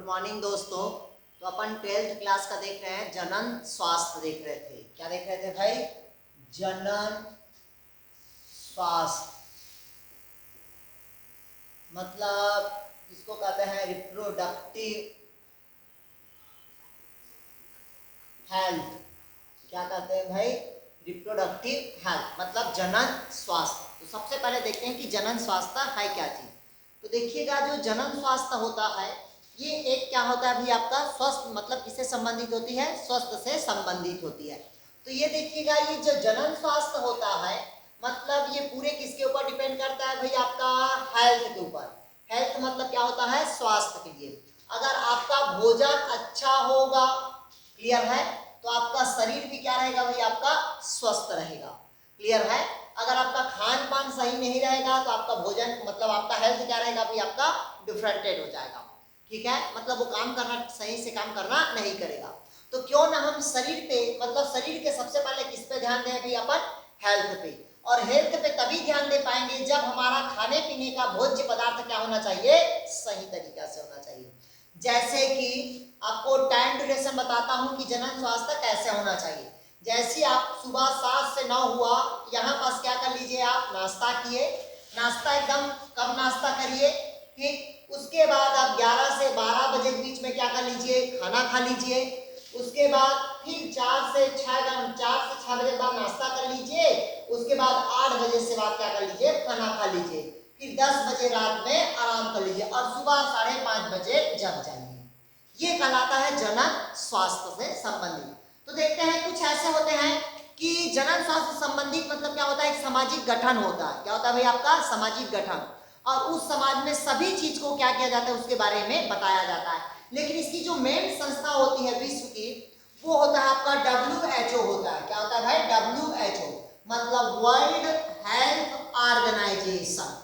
Morning दोस्तों। तो अपन 12th class का देख रहे हैं, जनन स्वास्थ्य देख रहे थे। क्या देख रहे थे भाई? जनन स्वास्थ्य मतलब इसको कहते हैं रिप्रोडक्टिव हेल्थ। क्या कहते हैं भाई? रिप्रोडक्टिव हेल्थ मतलब जनन स्वास्थ्य। तो सबसे पहले देखते हैं कि जनन स्वास्थ्य है क्या चीज। तो देखिएगा, जो जनन स्वास्थ्य होता है ये एक क्या होता है भी आपका स्वस्थ मतलब किससे संबंधित होती है? स्वस्थ से संबंधित होती है। तो ये देखिएगा, ये जो जनन स्वास्थ्य होता है मतलब ये पूरे किसके ऊपर डिपेंड करता है भाई? आपका हेल्थ के ऊपर। हेल्थ मतलब क्या होता है? स्वास्थ्य के लिए। अगर आपका भोजन अच्छा होगा, क्लियर है, तो आपका शरीर भी क्या रहेगा भाई? आपका स्वस्थ रहेगा। क्लियर है? अगर आपका खान पान सही नहीं रहेगा तो आपका भोजन मतलब आपका हेल्थ क्या रहेगा भाई? आपका डिफरेंटेड हो जाएगा। ठीक है, मतलब वो काम करना सही से काम करना नहीं करेगा। तो क्यों ना हम शरीर पे मतलब शरीर के सबसे पहले किस पे ध्यान दें भाई? अपन हेल्थ पे। और हेल्थ पे तभी ध्यान दे पाएंगे जब हमारा खाने पीने का भोज्य पदार्थ क्या होना चाहिए? सही तरीका से होना चाहिए। जैसे कि आपको टाइम ड्यूरेशन बताता हूं कि जनन स्वास्थ्य कैसे होना चाहिए। जैसे आप सुबह 7 से 9 हुआ, यहाँ पास क्या कर लीजिए? आप नाश्ता किए। नाश्ता एकदम कब नाश्ता करिए? ठीक। उसके बाद आप 11 से 12 बजे के बीच में क्या कर लीजिए? खाना खा लीजिए। उसके बाद फिर 4 से 6 बजे बाद नाश्ता कर लीजिए। उसके बाद 8 बजे से बाद क्या कर लीजिए? खाना खा लीजिए। फिर 10 बजे रात में आराम कर लीजिए और सुबह 5:30 बजे जग जाइए। ये कहलाता है जनन स्वास्थ्य से संबंधित। तो देखते हैं कुछ ऐसे होते हैं कि जनन स्वास्थ्य से संबंधित मतलब क्या होता है? एक सामाजिक गठन होता है। क्या होता है भाई? आपका सामाजिक गठन। और उस समाज में सभी चीज को क्या किया जाता है? उसके बारे में बताया जाता है। लेकिन इसकी जो मेन संस्था होती है विश्व की, वो होता है आपका WHO होता है। क्या होता है भाई? WHO मतलब वर्ल्ड हेल्थ ऑर्गेनाइजेशन।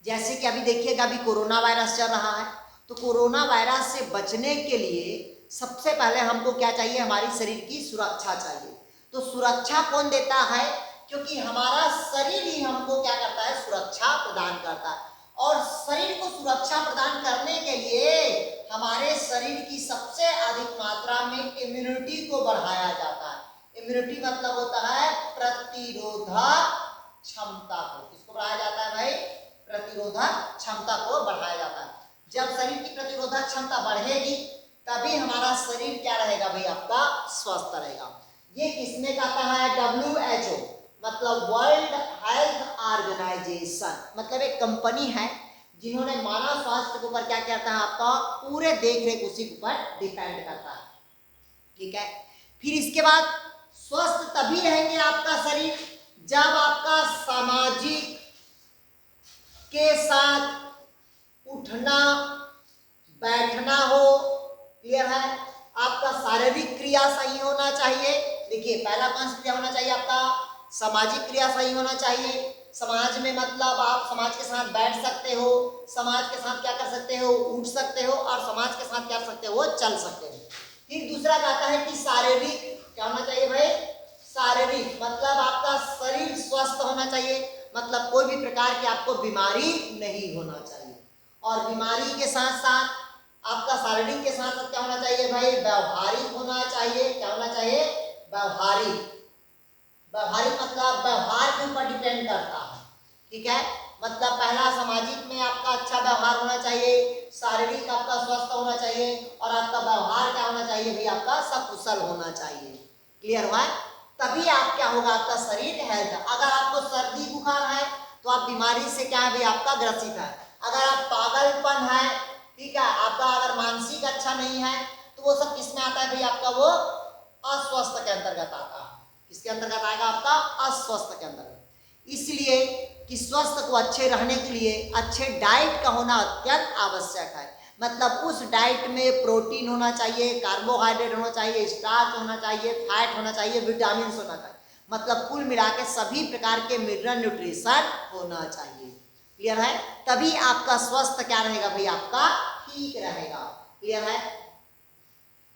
जैसे कि अभी देखिएगा, अभी कोरोना वायरस चल रहा है, तो कोरोना वायरस से बचने के लिए सबसे पहले हमको क्या चाहिए? हमारी शरीर की सुरक्षा चाहिए। तो सुरक्षा कौन देता है? क्योंकि हमारा शरीर ही हमको क्या करता है? सुरक्षा प्रदान करता है। और शरीर को सुरक्षा प्रदान करने के लिए हमारे शरीर की सबसे अधिक मात्रा में इम्यूनिटी को बढ़ाया जाता है। इम्यूनिटी मतलब होता है प्रतिरोधक क्षमता को। किसको बढ़ाया जाता है भाई? प्रतिरोधक क्षमता को बढ़ाया जाता है। जब शरीर की प्रतिरोधक क्षमता बढ़ेगी तभी हमारा शरीर क्या रहेगा भाई? आपका स्वस्थ रहेगा। ये किसने कहा है? WHO मतलब वर्ल्ड हेल्थ ऑर्गेनाइजेशन मतलब एक कंपनी है जिन्होंने मानव स्वास्थ्य के ऊपर क्या करता है? आपका पूरे देख रेख उसी के ऊपर डिपेंड करता है। ठीक है। फिर इसके बाद स्वस्थ तभी रहेंगे आपका शरीर जब आपका सामाजिक के साथ उठना बैठना हो। क्लियर है? आपका शारीरिक क्रिया सही होना चाहिए। देखिए, पहला कॉन्सेप्ट क्या होना चाहिए? आपका सामाजिक क्रिया सही होना चाहिए। समाज में मतलब आप समाज के साथ बैठ सकते हो, समाज के साथ क्या कर सकते हो? उठ सकते हो, और समाज के साथ क्या कर सकते हो? चल सकते हो। फिर दूसरा कहता है कि शारीरिक क्या होना चाहिए भाई? शारीरिक मतलब आपका शरीर स्वस्थ होना चाहिए, मतलब कोई भी प्रकार की आपको बीमारी नहीं होना चाहिए। और बीमारी के साथ साथ आपका शारीरिक के साथ साथ क्या होना चाहिए भाई? व्यवहारिक होना चाहिए। क्या होना चाहिए? व्यवहारिक। व्यवहारिक मतलब व्यवहार के ऊपर डिपेंड करता है। ठीक है, मतलब पहला सामाजिक में आपका अच्छा व्यवहार होना चाहिए, शारीरिक आपका स्वस्थ होना चाहिए, और आपका व्यवहार क्या होना चाहिए भाई? आपका सकुशल होना चाहिए। क्लियर हुआ? तभी आप क्या होगा? आपका शरीर हेल्थ। अगर आपको सर्दी बुखार है तो आप बीमारी से क्या है भाई? आपका ग्रसित है। अगर आप पागलपन है, ठीक है, आपका अगर मानसिक अच्छा नहीं है, तो वो सब किस में आता है भाई? आपका वो अस्वस्थ के अंतर्गत आता है। किसके अंतर्गत आएगा? आपका अस्वस्थ के अंतर्गत। इसलिए कि स्वस्थ को अच्छे रहने के लिए अच्छे डाइट का होना अत्यंत आवश्यक है। मतलब उस डाइट में प्रोटीन होना चाहिए, कार्बोहाइड्रेट होना चाहिए, स्टार्च होना चाहिए, फैट होना चाहिए, विटामिन होना चाहिए, मतलब कुल मिला के सभी प्रकार के मिनरल न्यूट्रिशन होना चाहिए। क्लियर है? तभी आपका स्वस्थ क्या रहेगा भाई? आपका ठीक रहेगा। क्लियर है?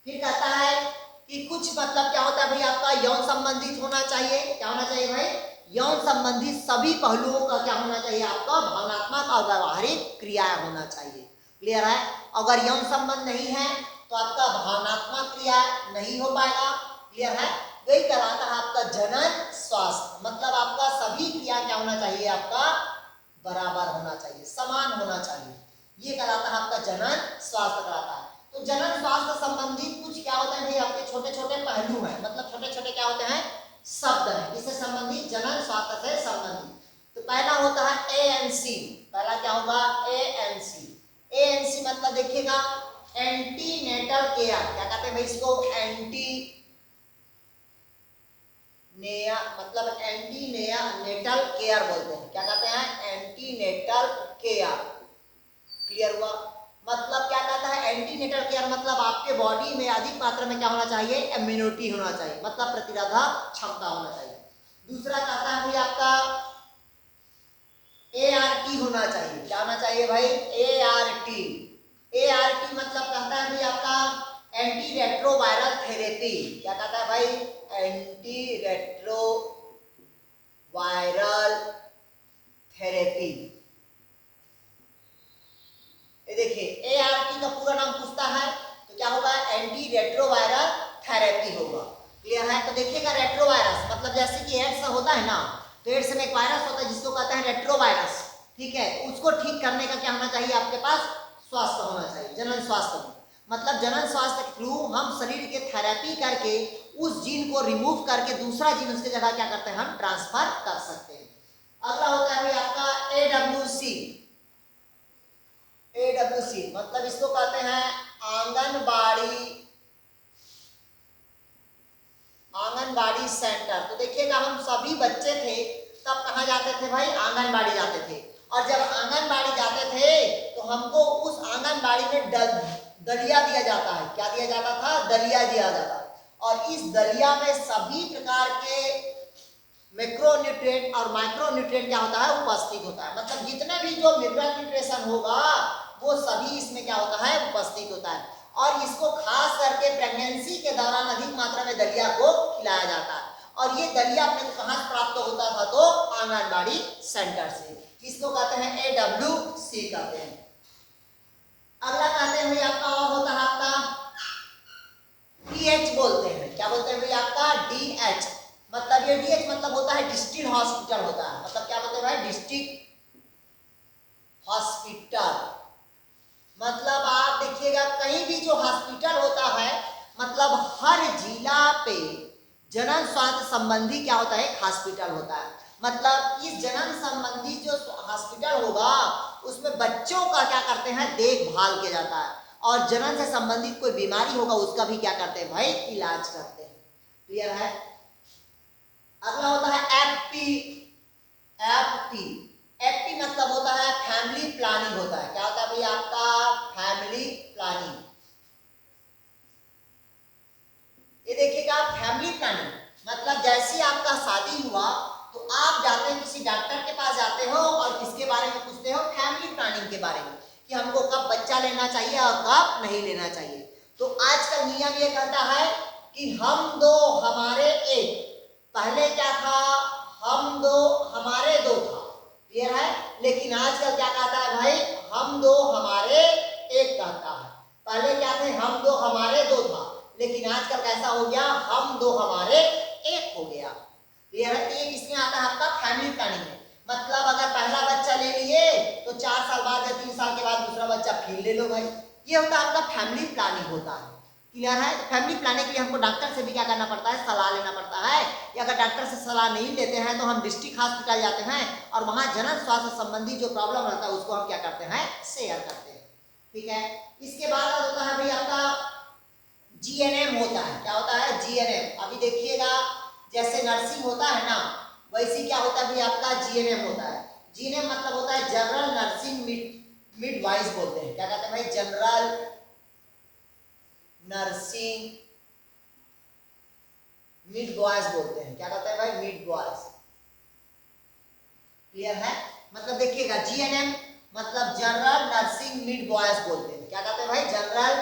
फिर कहता है कि कुछ मतलब क्या होता है भाई? आपका यौन संबंधित होना चाहिए। क्या होना चाहिए भाई? यौन संबंधित सभी पहलुओं का क्या होना चाहिए? आपका भावनात्मक और व्यवहारिक क्रियाएं होना चाहिए। क्लियर है। अगर यौन संबंध नहीं है तो आपका भावनात्मक क्रिया नहीं हो पाएगा। क्लियर है। वही कहलाता है आपका जनन स्वास्थ्य, मतलब आपका सभी क्रिया क्या होना चाहिए, आपका बराबर होना चाहिए, समान होना चाहिए। ये कहलाता है आपका जनन स्वास्थ्य कहलाता है। तो जनन स्वास्थ्य संबंधित कुछ क्या होता है भाई, आपके छोटे छोटे पहलू हैं, मतलब छोटे छोटे क्या होते हैं, शब्द है इससे संबंधित, जनन स्वास्थ्य से संबंधित। तो पहला होता है ANC। पहला क्या होगा, ANC। ANC मतलब देखिएगा एंटीनेटल केयर। क्या कहते हैं भाई इसको, मतलब एंटीनेटल केयर बोलते हैं। क्या कहते हैं, एंटीनेटल केयर। क्लियर हुआ। मतलब क्या कहता है एंटीनेटल केयर, मतलब आपके बॉडी में अधिक मात्रा में क्या होना चाहिए, इम्यूनिटी होना चाहिए, मतलब प्रतिरोधक क्षमता होना चाहिए। दूसरा कहता है भाई आपका ART होना चाहिए। क्या होना चाहिए भाई, ART। ART मतलब कहता है भाई आपका एंटी रेट्रोवायरल थेरेपी। क्या कहता है भाई, एंटी रेट्रोवायरल थेरेपी। ये देखिए ART का पूरा नाम पूछता है तो क्या होगा, एंटी रेट्रोवायरल थेरेपी होगा। क्लियर है। तो देखिएगा रेट्रोवायरस मतलब जैसे कि एड्स होता है ना, तो एड्स में एक वायरस होता है जिसको कहते हैं रेट्रोवायरस। ठीक है, उसको ठीक करने का क्या होना चाहिए, आपके पास स्वास्थ्य होना चाहिए, जनन स्वास्थ्य। मतलब जनन स्वास्थ्य के थ्रू हम शरीर के थेरेपी करके उस जीन को रिमूव करके दूसरा जीन उसके जगह क्या करते हैं, हम ट्रांसफर कर सकते हैं। अगला होता है भाई आपका AWC। AWC मतलब इसको कहते हैं आंगनबाड़ी सेंटर। तो देखिएगा हम सभी बच्चे थे तब कहाँ जाते थे भाई, आंगनबाड़ी जाते थे। और जब आंगनबाड़ी जाते थे तो हमको उस आंगनबाड़ी में दलिया दिया जाता है। क्या दिया जाता था, दलिया दिया जाता है। और इस दलिया में सभी प्रकार के मैक्रोन्यूट्रिएंट और माइक्रोन्यूट्रिएंट क्या होता है, उपस्थित होता है। मतलब जितने भी जो मिनरल न्यूट्रिशन होगा वो सभी इसमें क्या होता है, उपस्थित होता है। और इसको खास करके प्रेगनेंसी के दौरान अधिक मात्रा में दलिया को खिलाया जाता है। और ये दलिया अपने को कहाँ प्राप्त होता था, तो आंगनबाड़ी सेंटर से। इसको कहते हैं AWC कहते हैं। अगला कहते हैं भाई आपका और होता है आपका DH बोलते हैं। क्या बोलते हैं भाई आपका, DH। मतलब ये DH मतलब होता है डिस्ट्रिक्ट हॉस्पिटल होता है। मतलब क्या बोलते हैं भाई, डिस्ट्रिक्ट हॉस्पिटल। मतलब आप देखिएगा कहीं भी जो हॉस्पिटल होता है, मतलब हर जिला पे जनन स्वास्थ्य संबंधी क्या होता है, हॉस्पिटल होता है। मतलब इस जनन संबंधी जो हॉस्पिटल होगा उसमें बच्चों का क्या करते हैं, देखभाल किया जाता है। और जनन से संबंधित कोई बीमारी होगा उसका भी क्या करते हैं भाई, इलाज करते हैं। क्लियर है। अगला होता है FP मतलब होता है फैमिली प्लानिंग होता है। क्या होता है भाई आपका, फैमिली प्लानिंग। ये देखिएगा फैमिली प्लानिंग मतलब जैसे आपका शादी हुआ तो आप जाते हैं किसी डॉक्टर के पास जाते हो और किसके बारे में पूछते हो, फैमिली प्लानिंग के बारे में, कि हमको कब बच्चा लेना चाहिए और कब नहीं लेना चाहिए। तो आजकल नियम ये कहता है कि हम दो हमारे एक। पहले क्या था, हम दो हमारे दो था। क्लियर है। लेकिन आजकल क्या कहता है भाई, हम दो हमारे एक कहता है। पहले क्या थे, हम दो हमारे दो था, लेकिन आजकल कैसा हो गया, हम दो हमारे एक हो गया। क्लियर है। एक इसमें आता है आपका फैमिली प्लानिंग में। मतलब अगर पहला बच्चा ले लिए तो 4 साल बाद या 3 साल के बाद दूसरा बच्चा फिर ले लो भाई। ये होता है आपका फैमिली प्लानिंग होता है। क्लियर है। फैमिली प्लानिंग के लिए हमको डॉक्टर से भी क्या करना पड़ता है, सलाह लेना पड़ता है। या अगर डॉक्टर से सलाह नहीं लेते हैं तो हम डिस्ट्रिक्ट हॉस्पिटल जाते हैं और वहां जनन स्वास्थ्य संबंधी जो प्रॉब्लम रहता है उसको हम क्या करते हैं, शेयर करते हैं। ठीक है। इसके बाद होता है भाई आपका GNM होता है। क्या होता है, GNM। अभी देखिएगा जैसे नर्सिंग होता है ना, वैसे क्या होता है भाई आपका GNM होता है। GNM मतलब होता है जनरल नर्सिंग मिडवाइज बोलते हैं। क्या कहते हैं भाई, जनरल नर्सिंग मिडवाइज बोलते हैं। क्या कहते हैं भाई, मिडवाइज। क्लियर है। मतलब देखिएगा GNM मतलब जनरल नर्सिंग मिडवाइज बोलते हैं। क्या कहते हैं भाई, जनरल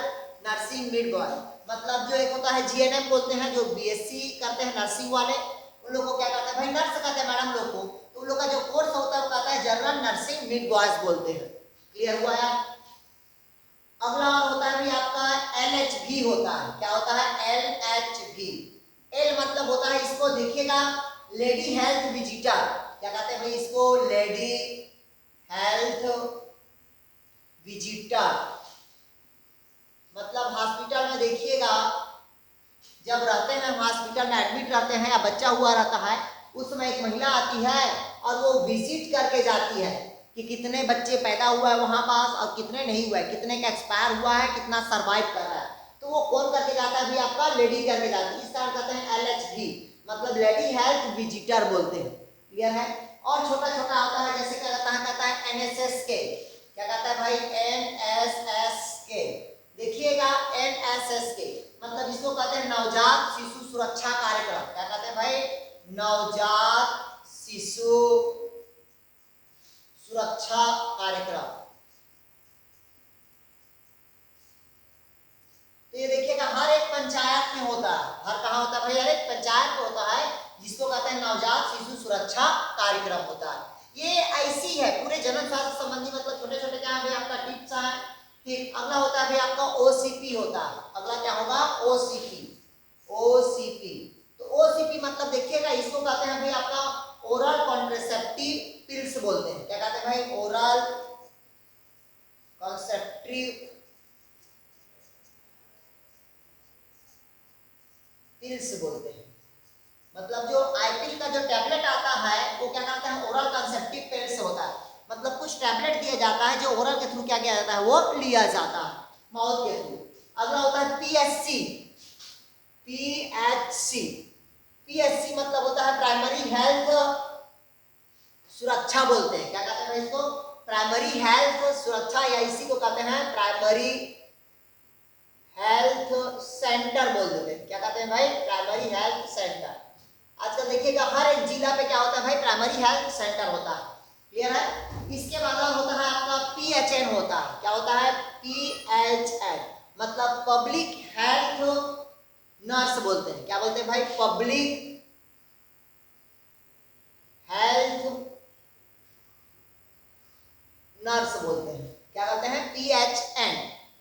नर्सिंग मिडवाइज। मतलब जो एक होता है GNM बोलते हैं, जो BSc करते हैं नर्सिंग वाले, उन लोगों को क्या कहते हैं भाई, नर्स कहते हैं मैडम लोग को। तो उन लोग का जो कोर्स होता है वो कहता है जनरल नर्सिंग मिडवाइज बोलते हैं। क्लियर हुआ यार। अगला और होता है भाई आपका LHV होता है। क्या होता है? LHV। एल मतलब होता है, इसको देखिएगा, लेडी हेल्थ विजिटर। क्या कहते हैं भाई इसको? Lady health visitor. मतलब हॉस्पिटल में देखिएगा, जब रहते हैं हॉस्पिटल में एडमिट रहते हैं या बच्चा हुआ रहता है, उस समय एक महिला आती है और वो विजिट करके जाती है कि कितने बच्चे पैदा हुआ है वहां पास और कितने नहीं हुआ है, कितने का एक्सपायर हुआ है, कितना सरवाइव कर रहा है। तो वो कौन करके जाता है? भी आपका लेडी करके जाती है। इस कारण कहते हैं LHV, मतलब लेडी हेल्थ विजिटर बोलते हैं। क्लियर है? और छोटा छोटा होता है, जैसे क्या कहता है NSSK। क्या कहता है भाई? NSSK। देखिएगा NSSK मतलब इसको कहते हैं नवजात शिशु सुरक्षा कार्यक्रम। क्या कहते हैं भाई? नवजात शिशु सुरक्षा कार्यक्रम। तो ये देखिएगा हर एक पंचायत में होता है। हर कहाँ होता है भाई? हर एक पंचायत में होता है, जिसको कहते हैं नवजात शिशु सुरक्षा कार्यक्रम होता है। ये ऐसी है पूरे जनन स्वास्थ्य संबंधी, मतलब छोटे छोटे क्या है आपका टिप्स है। फिर अगला होता है भाई आपका OCP होता है। अगला क्या होगा? OCP। तो OCP मतलब देखिएगा, इसको कहते हैं भाई आपका ओरल कॉन्ट्रासेप्टिव पिल्स बोलते हैं। क्या कहते हैं भाई? ओरल कॉन्ट्रासेप्टिव पिल्स बोलते हैं। मतलब जो आईपिल का जो टैबलेट आता है वो क्या कहते हैं? ओरल कॉन्ट्रासेप्टिव पिल्स होता है। मतलब कुछ टैबलेट दिया जाता है जो ओरल के थ्रू क्या किया जाता है? वो लिया जाता है माउथ के थ्रू। अगला होता है PHC मतलब होता है प्राइमरी हेल्थ सुरक्षा बोलते हैं। क्या कहते हैं इसको? प्राइमरी हेल्थ सुरक्षा, या इसी को कहते हैं प्राइमरी हेल्थ सेंटर बोल देते हैं। क्या कहते हैं भाई? Primary health centre. आजकल देखिएगा हर एक जिला पे क्या होता है भाई? प्राइमरी हेल्थ सेंटर होता है। क्लियर है? इसके बाद होता है आपका PHN होता है। क्या होता है? PHN मतलब पब्लिक हेल्थ नर्स बोलते हैं। क्या बोलते हैं भाई? पब्लिक हेल्थ नर्स बोलते हैं। क्या कहते हैं? PHN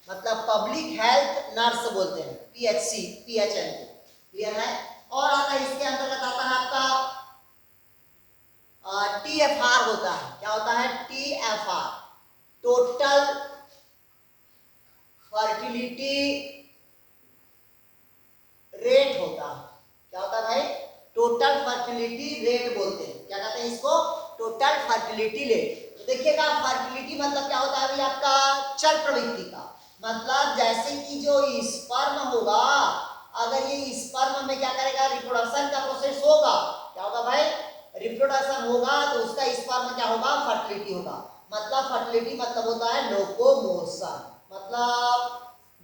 मतलब पब्लिक हेल्थ नर्स बोलते हैं। PHN। क्लियर है? और आता है इसके अंतर्गत आता है आपका TFR होता है। क्या होता है? TFR टोटल फर्टिलिटी रेट होता है। क्या होता है भाई? टोटल फर्टिलिटी रेट बोलते हैं। क्या कहते हैं इसको? Total fertility rate. तो देखिएगा फर्टिलिटी मतलब क्या होता है भाई? आपका चल प्रवृत्ति का मतलब, जैसे कि जो स्पर्म होगा, अगर ये स्पर्म में क्या करेगा? रिप्रोडक्शन का प्रोसेस होगा। क्या होगा भाई? रिप्रोडक्शन होगा तो उसका स्पर्म क्या होगा? फर्टिलिटी होगा। मतलब फर्टिलिटी मतलब होता है लोकोमोशन, मतलब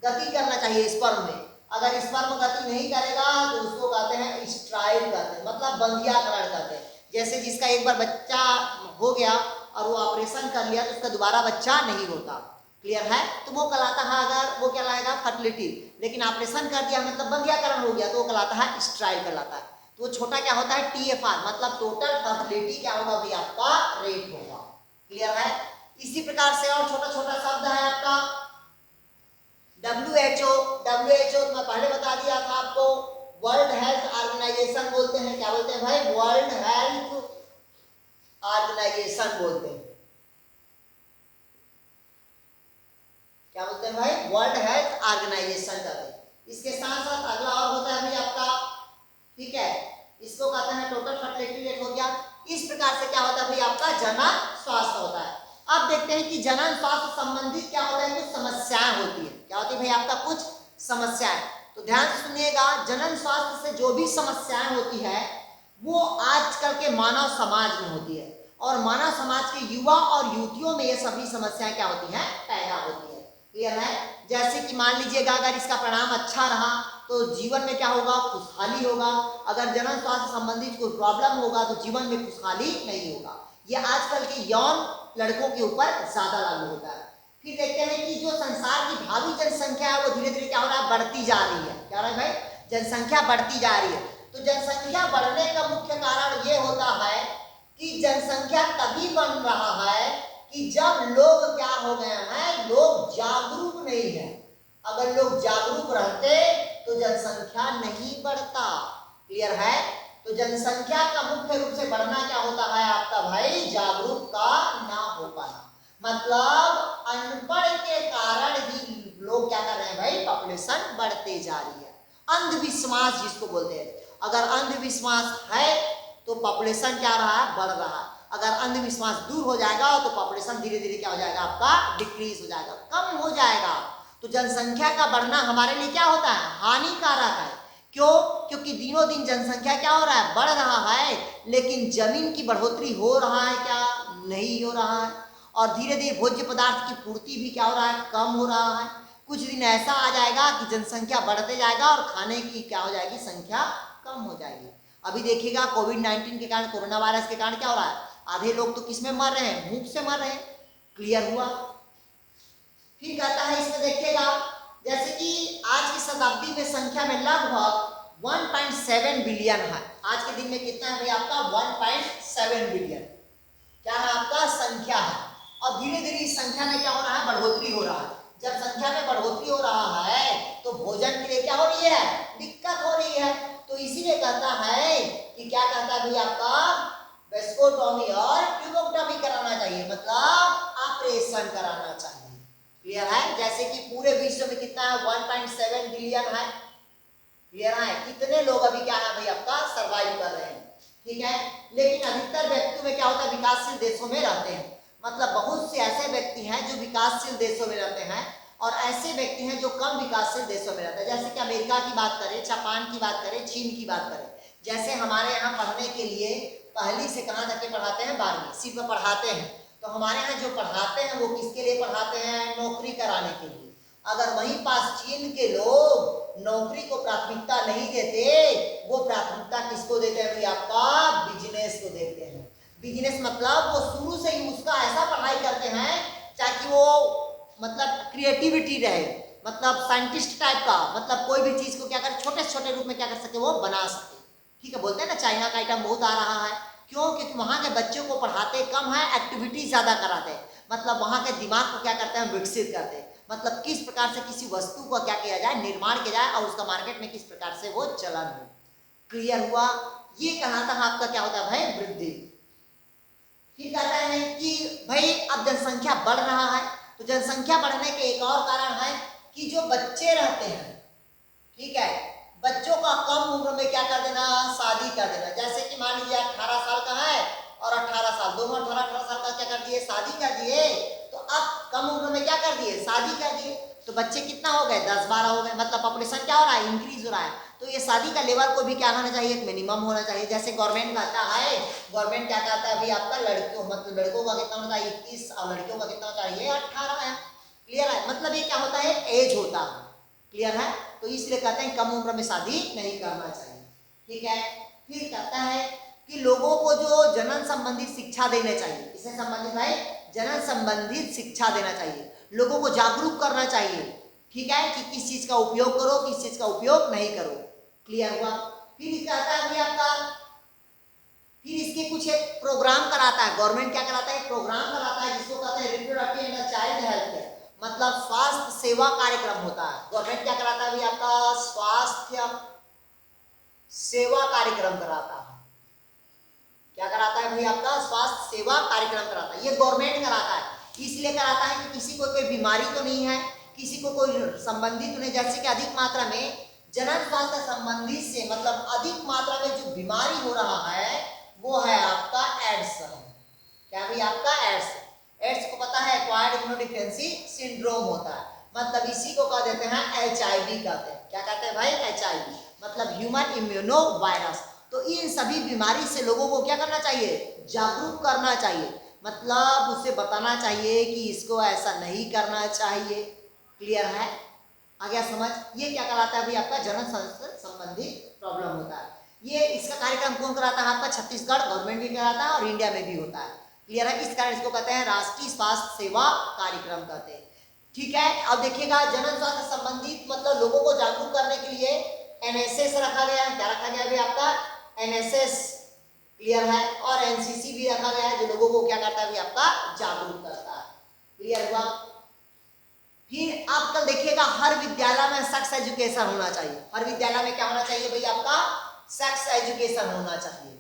गति करना चाहिए स्पर्म में। अगर स्पर्म गति नहीं करेगा तो उसको कहते हैं स्ट्राइल कहते हैं, मतलब बंधियाकरण कहते हैं। जैसे जिसका एक बार बच्चा हो गया और वो ऑपरेशन कर लिया तो उसका दोबारा बच्चा नहीं होता। क्लियर है? तो वो कहलाता है, अगर वो क्या लाएगा? फर्टिलिटी। लेकिन ऑपरेशन कर दिया मतलब बंधियाकरण हो गया तो वो कहलाता है स्ट्राइल कहलाता है। तो वो छोटा क्या होता है? TFR मतलब टोटल फर्टिलिटी क्या होगा भाई? आपका रेट होगा। क्लियर है? इसी प्रकार से और छोटा छोटा शब्द है आपका WHO। तो मैं पहले बता दिया था आपको, वर्ल्ड हेल्थ ऑर्गेनाइजेशन बोलते हैं। क्या बोलते हैं भाई? वर्ल्ड हेल्थ ऑर्गेनाइजेशन बोलते हैं। क्या बोलते हैं भाई? वर्ल्ड हेल्थ ऑर्गेनाइजेशन कहते हैं। इसके साथ साथ अगला और होता है भाई आपका, ठीक है, इसको कहते हैं टोटल फर्टिलिटी रेट हो गया। इस प्रकार से क्या होता है भाई? आपका जनन स्वास्थ्य होता है। अब देखते हैं कि जनन स्वास्थ्य संबंधित क्या होता है? कुछ समस्याएं होती है। क्या होती है भाई? आपका कुछ समस्याएं। तो ध्यान से सुनिएगा, जनन स्वास्थ्य से जो भी समस्याएं होती है वो आजकल के मानव समाज में होती है, और मानव समाज के युवा और युवतियों में ये सभी समस्याएं क्या होती हैं? पैदा होती है। क्लियर है? जैसे कि मान लीजिएगा अगर इसका परिणाम अच्छा रहा तो जीवन में क्या होगा? खुशहाली होगा। अगर जनन स्वास्थ्य संबंधित कोई प्रॉब्लम होगा तो जीवन में खुशहाली नहीं होगा। ये आजकल के यौन लड़कों के ऊपर ज्यादा लागू होता है। फिर देखते हैं कि जो संसार की भावी जनसंख्या है वो धीरे धीरे क्या हो रहा है? बढ़ती जा रही है। क्या हो रहा है भाई? जनसंख्या बढ़ती जा रही है। तो जनसंख्या बढ़ने का मुख्य कारण ये होता है कि जनसंख्या तभी बढ़ रहा है कि जब लोग क्या हो गए हैं, लोग जागरूक नहीं है। अगर लोग जागरूक रहते तो जनसंख्या नहीं बढ़ता। क्लियर है? तो जनसंख्या का मुख्य रूप से बढ़ना क्या होता है आपका भाई, जागरूक का ना हो पाना। मतलब अनपढ़ के कारण ही लोग क्या कर रहे हैं भाई, पॉपुलेशन बढ़ते जा रही है। अंधविश्वास जिसको बोलते हैं, अगर अंधविश्वास है तो पॉपुलेशन क्या रहा है, बढ़ रहा है। अगर अंधविश्वास दूर हो जाएगा तो पॉपुलेशन धीरे धीरे क्या हो जाएगा आपका, डिक्रीज हो जाएगा, कम हो जाएगा। तो जनसंख्या का बढ़ना हमारे लिए क्या होता है, हानिकारक है। क्यों? क्योंकि दिनों दिन जनसंख्या क्या हो रहा है, बढ़ रहा है, लेकिन जमीन की बढ़ोतरी हो रहा है क्या, नहीं हो रहा है। और धीरे धीरे भोज्य पदार्थ की पूर्ति भी क्या हो रहा है, कम हो रहा है। कुछ दिन ऐसा आ जाएगा कि जनसंख्या बढ़ते जाएगा और खाने की क्या हो जाएगी, संख्या कम हो जाएगी। अभी देखिएगा कोविड-19 के कारण, कोरोना वायरस के कारण क्या हो रहा है, आधे लोग तो किसमें मर रहे हैं, भूख से मर रहे हैं। क्लियर हुआ? फिर कहता है इसमें देखिएगा, जैसे कि आज की शताब्दी में संख्या में लगभग 1.7 बिलियन है। आज के दिन में कितना है भाई आपका, 1.7 बिलियन क्या है आपका संख्या है। और धीरे धीरे इस संख्या में क्या हो रहा है, बढ़ोतरी हो रहा है। जब संख्या में बढ़ोतरी हो रहा है तो भोजन के लिए क्या हो रही है, दिक्कत हो रही है। तो इसीलिए कहता है कि क्या कहता है भाई आपका, वेस्कोटॉमी और ट्यूबोक्टॉमी कराना चाहिए, मतलब ऑपरेशन कराना चाहिए। क्लियर है? जैसे कि पूरे विश्व में कितना है, 1.7 बिलियन है। क्लियर है? इतने लोग अभी क्या है भाई आपका सर्वाइव कर रहे हैं। ठीक है? लेकिन अधिकतर व्यक्तियों में क्या होता है, विकासशील देशों में रहते हैं। मतलब बहुत से ऐसे व्यक्ति हैं जो विकासशील देशों में रहते हैं और ऐसे व्यक्ति हैं जो कम विकासशील देशों में रहते हैं। जैसे कि अमेरिका की बात करें, जापान की बात करें, चीन की बात करें। जैसे हमारे यहाँ पढ़ने के लिए पहली से कहाँ तक के पढ़ाते हैं, 12वीं सिर्फ पढ़ाते हैं। तो हमारे यहाँ जो पढ़ाते हैं वो किसके लिए पढ़ाते हैं, नौकरी कराने के लिए। अगर वहीं पास चीन के लोग नौकरी को प्राथमिकता नहीं देते, वो प्राथमिकता किसको देते हैं भाई आपका, बिजनेस को देते हैं। बिजनेस मतलब वो शुरू से ही उसका ऐसा पढ़ाई करते हैं ताकि वो मतलब क्रिएटिविटी रहे, मतलब साइंटिस्ट टाइप का, मतलब कोई भी चीज को क्या कर, छोटे छोटे रूप में क्या कर सके, वो बना सके। ठीक है? बोलते हैं ना चाइना का आइटम बहुत आ रहा है। क्यों? क्योंकि वहाँ के बच्चों को पढ़ाते कम है, एक्टिविटी ज्यादा कराते हैं। मतलब वहाँ के दिमाग को क्या करते हैं, विकसित करते हैं। मतलब किस प्रकार से किसी वस्तु का क्या किया जाए, निर्माण किया जाए और उसका मार्केट में किस प्रकार से वो चलन हो। क्लियर हुआ? ये कहलाता है आपका क्या होता है भाई, वृद्धि। फिर कहता है कि भाई अब जनसंख्या बढ़ रहा है, तो जनसंख्या बढ़ने के एक और कारण है कि जो बच्चे रहते हैं, ठीक है, बच्चों का कम उम्र में क्या कर देना, शादी कर देना। जैसे कि मान लीजिए 18 साल का है और 18 साल, दोनों 18 साल का क्या कर दिए, शादी कर दिए। तो अब कम उम्र में क्या कर दिए, शादी कर दिए। तो बच्चे कितना हो गए, 10-12 हो गए। मतलब पॉपुलेशन क्या हो रहा है, इंक्रीज हो रहा है। तो ये शादी का लेवल को भी क्या होना चाहिए, एक मिनिमम होना चाहिए। जैसे गवर्नमेंट कहता है, गवर्नमेंट क्या कहता है अभी आपका, लड़कियों मतलब लड़कों का कितना होना चाहिए, 21 और लड़कियों का कितना होना चाहिए, 18 है। क्लियर है? मतलब ये क्या होता है, एज होता है। क्लियर है? तो इसलिए कहते हैं कम उम्र में शादी नहीं करना चाहिए। ठीक है? फिर कहता है कि लोगों को जो जनन संबंधित शिक्षा देना चाहिए, इससे संबंधित है, जनन संबंधित शिक्षा देना चाहिए, लोगों को जागरूक करना चाहिए। ठीक है? कि किस चीज का उपयोग करो, किस चीज का उपयोग नहीं करो। क्लियर हुआ? फिर कहता है कि आपका, फिर इसके कुछ एक प्रोग्राम कराता है गवर्नमेंट, क्या कराता है, प्रोग्राम कराता है जिसको कहते हैं reproductive and child health care, मतलब स्वास्थ्य सेवा कार्यक्रम होता है। गवर्नमेंट क्या कराता है अभी आपका, स्वास्थ्य सेवा कार्यक्रम कराता है। क्या कराता है भाई आपका, स्वास्थ्य सेवा कार्यक्रम कराता है। ये गवर्नमेंट कराता है, इसलिए कराता है कि किसी को कोई बीमारी तो नहीं है, किसी को कोई संबंधित तो नहीं। जैसे कि अधिक मात्रा में जनन स्वास्थ्य संबंधी से, मतलब अधिक मात्रा में जो बीमारी हो रहा है वो है आपका एड्स। क्या भाई आपका एड्स। एड्स को पता है, एक्वायर्ड इम्यूनोडेफिशिएंसी सिंड्रोम होता है। मतलब इसी को कह देते हैं HIV कहते हैं। क्या कहते हैं भाई, HIV मतलब ह्यूमन इम्यूनो वायरस। तो इन सभी बीमारी से लोगों को क्या करना चाहिए, जागरूक करना चाहिए। मतलब उसे बताना चाहिए कि इसको ऐसा नहीं करना चाहिए। क्लियर है? आ गया समझ? ये क्या कहलाता है भाई आपका, जनन संबंधी प्रॉब्लम होता है। ये इसका कार्यक्रम कौन कराता है आपका, छत्तीसगढ़ गवर्नमेंट भी कराता है और इंडिया में भी होता है। क्लियर है? इस कारण इसको कहते हैं राष्ट्रीय स्वास्थ्य सेवा कार्यक्रम कहते हैं। ठीक है? अब देखिएगा, जनन स्वास्थ्य संबंधित मतलब लोगों को जागरूक करने के लिए NSS रखा गया है। क्या रखा गया है आपका, NSS। क्लियर है? और NCC भी रखा गया है जो लोगों को क्या करता है आपका, जागरूक करता है। क्लियर हुआ। फिर आप कल देखिएगा हर विद्यालय में सेक्स एजुकेशन होना चाहिए। हर विद्यालय में क्या होना चाहिए भाई, आपका सेक्स एजुकेशन होना चाहिए।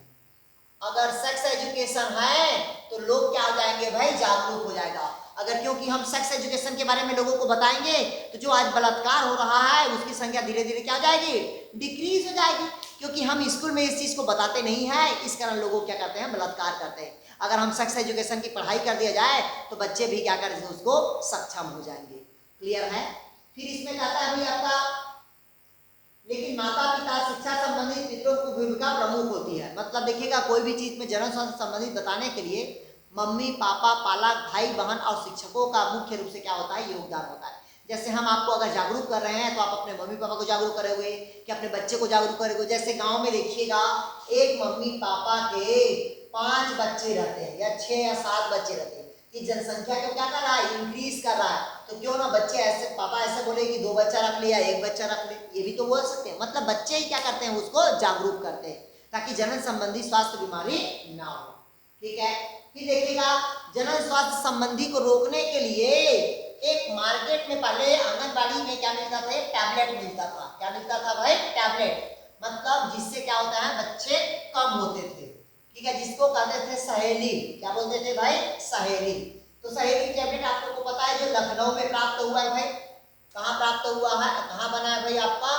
अगर सेक्स एजुकेशन है तो लोग क्या हो जाएंगे भाई, जागरूक हो जाएगा। अगर क्योंकि हम सेक्स एजुकेशन के बारे में लोगों को बताएंगे तो जो आज बलात्कार हो रहा है उसकी संख्या धीरे धीरे क्या हो जाएगी, डिक्रीज हो जाएगी। क्योंकि हम स्कूल में इस चीज को बताते नहीं है, इस कारण लोग क्या करते हैं, बलात्कार करते हैं। अगर हम सेक्स एजुकेशन की पढ़ाई कर दिया जाए तो बच्चे भी क्या करेंगे, उसको सक्षम हो जाएंगे। क्लियर है। फिर इसमें कहता है भाई आपका, लेकिन माता पिता शिक्षा संबंधित मित्रों की भूमिका प्रमुख होती है। मतलब देखिएगा कोई भी चीज में जन स्वास्थ्य संबंधित बताने के लिए मम्मी पापा पालक भाई बहन और शिक्षकों का मुख्य रूप से क्या होता है, योगदान होता है। जैसे हम आपको अगर जागरूक कर रहे हैं तो आप अपने मम्मी पापा को जागरूक करोगे कि अपने बच्चे को जागरूक करोगे। जैसे गांव में देखिएगा एक मम्मी पापा के 5 बच्चे रहते हैं या 6 या 7 बच्चे रहते हैं, कि जनसंख्या को क्या कर रहा है, इंक्रीज कर रहा है। तो क्यों ना बच्चे ऐसे, पापा ऐसे बोले कि 2 बच्चा रख लिया, 1 बच्चा रख ले, ये भी तो बोल सकते हैं। मतलब बच्चे ही क्या करते हैं, उसको जागरूक करते हैं ताकि जनन संबंधी स्वास्थ्य बीमारी ना हो। ठीक है। फिर देखिएगा जनन स्वास्थ्य संबंधी को रोकने के लिए एक मार्केट में पहले आंगनबाड़ी में क्या मिलता था, टैबलेट मिलता था। क्या मिलता था भाई, टैबलेट। मतलब जिससे क्या होता है, बच्चे कम होते थे। ठीक है, जिसको कहते थे सहेली। क्या बोलते थे भाई, सहेली। तो सहेली टैबलेट आप लोगों को पता है जो लखनऊ में प्राप्त हुआ है भाई। कहाँ प्राप्त हुआ है, कहाँ बना है भाई, आपका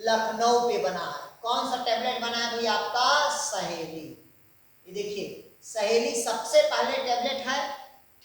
लखनऊ पे बना है। कौन सा टैबलेट बना है भाई, आपका सहेली। ये देखिए सहेली सबसे पहले टैबलेट है,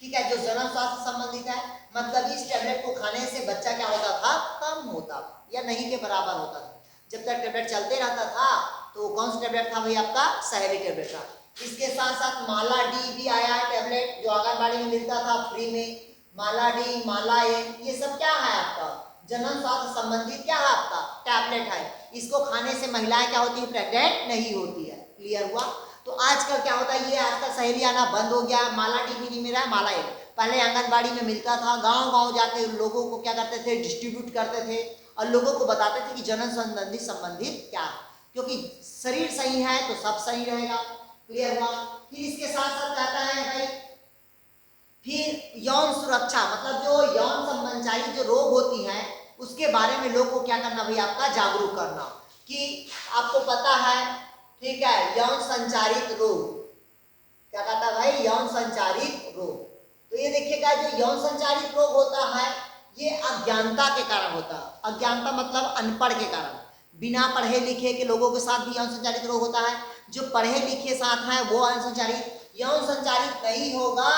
ठीक है, जो जनन स्वास्थ्य संबंधित है। मतलब इस टैबलेट को खाने से बच्चा क्या होता था, कम होता था या नहीं के बराबर होता था। जब तक टैबलेट चलते रहता था तो कौन सा टैबलेट था भाई, आपका सहेली टैबलेट था। इसके साथ साथ माला डी भी आया है टैबलेट, जो आंगनबाड़ी में मिलता था फ्री में। माला डी, माला ए, ये सब क्या है आपका जनन स्वास्थ्य संबंधित क्या है, आपका टैबलेट है। इसको खाने से महिलाएं क्या होती है, प्रेग्नेंट नहीं होती है। क्लियर हुआ। तो आजकल क्या होता है, ये आजकल सहेली आना बंद हो गया। माला डी भी नहीं मिल रहा है, माला ए पहले आंगनबाड़ी में मिलता था। गांव गांव जाके लोगों को क्या करते थे, डिस्ट्रीब्यूट करते थे और लोगों को बताते थे कि जनन संबंधी संबंधित क्या है। क्योंकि शरीर सही है तो सब सही रहेगा। क्लियर हुआ। फिर इसके साथ साथ कहता है भाई, फिर यौन सुरक्षा, मतलब जो यौन संबंधी जो रोग होती हैं उसके बारे में लोग को क्या करना भाई, आपका जागरूक करना। कि आपको पता है, ठीक है, यौन संचारित रोग। क्या कहता है भाई, यौन संचारित रोग। तो ये देखिएगा जो यौन संचारित रोग होता है ये अज्ञानता के कारण होता है। अज्ञानता मतलब अनपढ़ के कारण, बिना पढ़े लिखे के लोगों के साथ भी यौन संचारित रोग होता है। जो पढ़े लिखे साथ हैं वो यौन संचारित नहीं होगा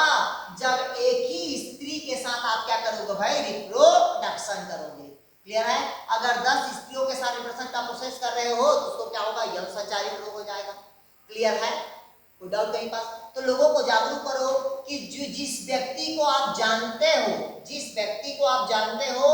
जब एक ही स्त्री के साथ आप क्या करोगे भाई, रिप्रोडक्शन करोगे। क्लियर है। अगर 10 स्त्रियों के साथ रिप्रोडक्शन का प्रोसेस कर रहे हो तो उसको क्या होगा, यौन संचारित रोग हो जाएगा। क्लियर है, कोई डाउट कहीं पास। तो लोगों को जागरूक करो कि जो जिस व्यक्ति को आप जानते हो, जिस व्यक्ति को आप जानते हो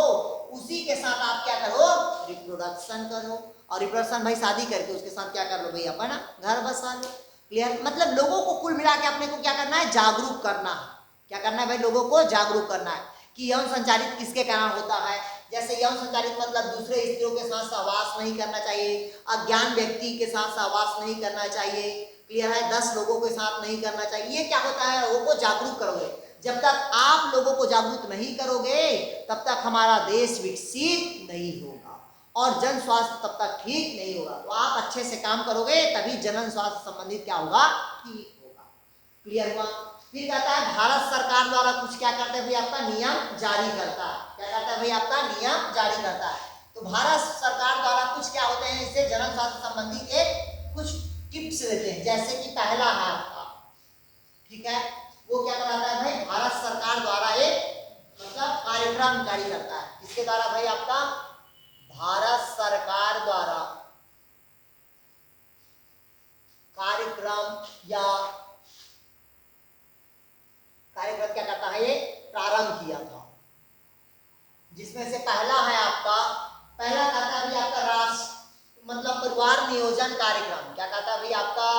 उसी के साथ आप क्या करो, रिप्रोडक्शन करो। और रिप्रोडक्शन भाई शादी करके उसके साथ क्या कर लो भाई, अपना घर बसा लो। क्लियर। मतलब लोगों को कुल मिला के अपने को क्या करना है, जागरूक करना है। क्या करना है भाई, लोगों को जागरूक करना है कि यौन संचारित किसके कारण होता है। जैसे यौन संचारित मतलब दूसरे स्त्रियों के साथ सहवास नहीं करना चाहिए, अज्ञान व्यक्ति के साथ सहवास नहीं करना चाहिए। क्लियर है, 10 लोगों के साथ नहीं करना चाहिए। ये क्या होता है, लोगों को जागरूक करोगे। जब तक आप लोगों को जागरूक नहीं करोगे तब तक हमारा देश विकसित नहीं होगा और जन स्वास्थ्य तब तक ठीक नहीं होगा। तो आप अच्छे से काम करोगे तभी जनन स्वास्थ्य संबंधित क्या होगा, ठीक होगा। क्लियर हुआ। फिर कहता है भारत सरकार द्वारा कुछ क्या करते हैं भाई, आपका नियम जारी करता है। क्या करता है भाई, आपका नियम जारी करता है। तो भारत सरकार द्वारा कुछ क्या होते हैं, इससे जनन स्वास्थ्य संबंधी के कुछ टिप्स देते हैं। जैसे कि पहला है आपका, ठीक है, वो क्या कराता है भाई, भारत सरकार द्वारा एक मतलब कार्यक्रम जारी करता है। किसके द्वारा भाई, आपका भारत सरकार द्वारा कार्यक्रम या कार्यक्रम क्या करता है, ये प्रारंभ किया था। जिसमें से पहला है आपका, पहला कहता है भाई आपका राष्ट्र मतलब परिवार नियोजन कार्यक्रम। क्या कहता है भाई, आपका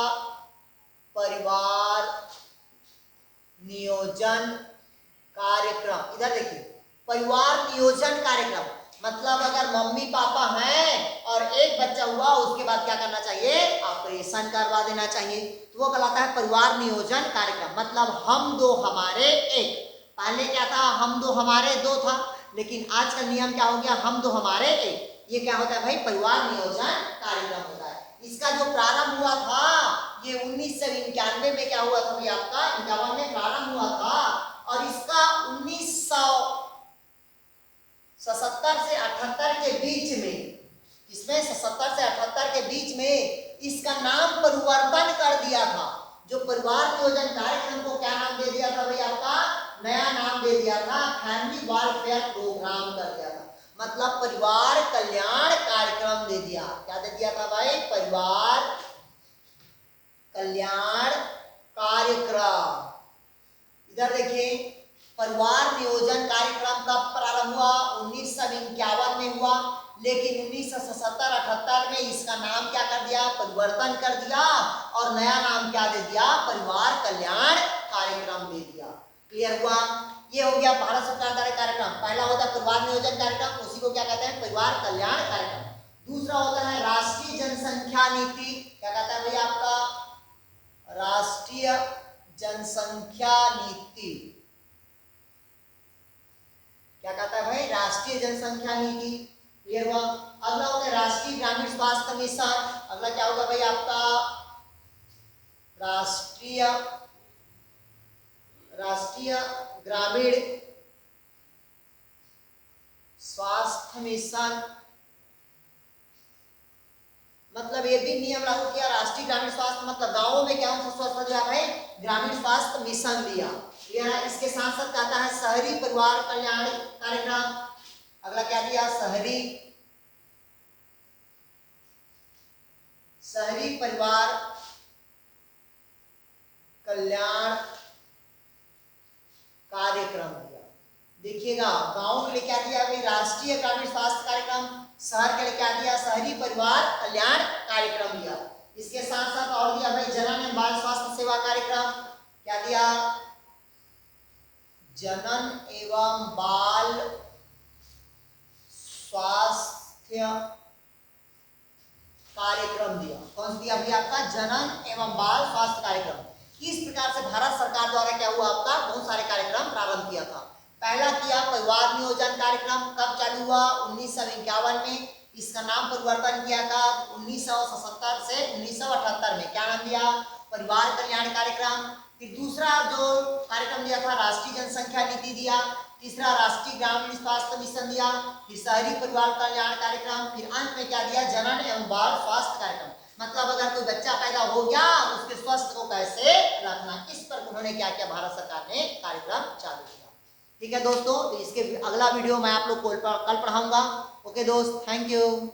परिवार नियोजन कार्यक्रम। इधर देखिए, परिवार नियोजन कार्यक्रम मतलब अगर मम्मी पापा हैं और एक बच्चा हुआ उसके बाद क्या करना चाहिए, ऑपरेशन करवा देना चाहिए। तो वो कहलाता है परिवार नियोजन कार्यक्रम। मतलब हम दो हमारे एक, पहले क्या था, हम दो हमारे दो था, लेकिन आज का नियम क्या हो गया, हम दो हमारे एक। ये क्या होता है भाई, परिवार नियोजन कार्यक्रम होता है। इसका जो प्रारंभ हुआ था ये 1991 में क्या हुआ था भाई, आपका 51 में प्रारंभ हुआ था, और इसका 1977 से 78 के बीच में, इसमें 77 से 78 के बीच में इसका नाम परिवर्तन कर दिया था। जो परिवार नियोजन कार्यक्रम को क्या नाम दे दिया था भाई, आपका नया नाम दे दिया था, फैमिली वेलफेयर प्रोग्राम कर दिया था, मतलब परिवार कल्याण कार्यक्रम दे दिया। क्या दे दिया था भाई, परिवार कल्याण कार्यक्रम। इधर देखिए, परिवार नियोजन कार्यक्रम कब प्रारंभ हुआ, 1951 में हुआ, लेकिन 1977-78 में इसका नाम क्या कर दिया, परिवर्तन कर दिया, और नया नाम क्या दे दिया, परिवार कल्याण कार्यक्रम दे दिया। क्लियर हुआ। ये हो गया भारत सरकार द्वारा कार्यक्रम। पहला होता है परिवार नियोजन कार्यक्रम, उसी को क्या कहते हैं, परिवार कल्याण कार्यक्रम। दूसरा होता है राष्ट्रीय जनसंख्या नीति। क्या कहता है भैया आपका, राष्ट्रीय जनसंख्या नीति। क्या कहता है भाई, राष्ट्रीय जनसंख्या नीति। क्लियर हुआ। अगला होता है राष्ट्रीय ग्रामीण स्वास्थ्य मिशन। अगला क्या होगा भाई आपका, राष्ट्रीय ग्रामीण स्वास्थ्य मिशन। मतलब ये भी नियम लागू किया, राष्ट्रीय ग्रामीण स्वास्थ्य मतलब गांवों में क्या स्वास्थ्य दिया भाई, ग्रामीण स्वास्थ्य मिशन दिया। क्लियर है। इसके साथ साथ कहता है शहरी परिवार कल्याण कार्यक्रम। अगला क्या दिया, शहरी परिवार कल्याण कार्यक्रम दिया। देखिएगा, गांव के लिए क्या दिया भाई, राष्ट्रीय ग्रामीण स्वास्थ्य कार्यक्रम, शहर के लिए क्या दिया, शहरी परिवार कल्याण कार्यक्रम दिया। इसके साथ साथ और दिया भाई जनन एवं बाल स्वास्थ्य सेवा कार्यक्रम। क्या दिया, जनन एवं बाल स्वास्थ्य कार्यक्रम दिया। कौन सा दिया भैया आपका, जनन एवं बाल स्वास्थ्य कार्यक्रम। इस प्रकार से भारत सरकार द्वारा क्या हुआ आपका, बहुत सारे कार्यक्रम प्रारंभ किया था। पहला किया परिवार नियोजन कार्यक्रम, कब चालू हुआ, 1951 में। इसका नाम परिवर्तन किया था 1977 से 1978 में। क्या नाम दिया, परिवार कल्याण कार्यक्रम। फिर दूसरा जो कार्यक्रम दिया था राष्ट्रीय जनसंख्या नीति दिया। तीसरा राष्ट्रीय ग्रामीण स्वास्थ्य मिशन दिया। फिर शहरी परिवार कल्याण कार्यक्रम। फिर अंत में क्या दिया, जनन एवं बाल स्वास्थ्य कार्यक्रम। मतलब अगर कोई बच्चा पैदा हो गया उसके स्वास्थ्य को कैसे रखना, इस पर उन्होंने क्या किया, भारत सरकार ने कार्यक्रम चालू किया। ठीक है दोस्तों, तो इसके अगला वीडियो मैं आप लोग को कल पढ़ाऊंगा। ओके दोस्त, थैंक यू।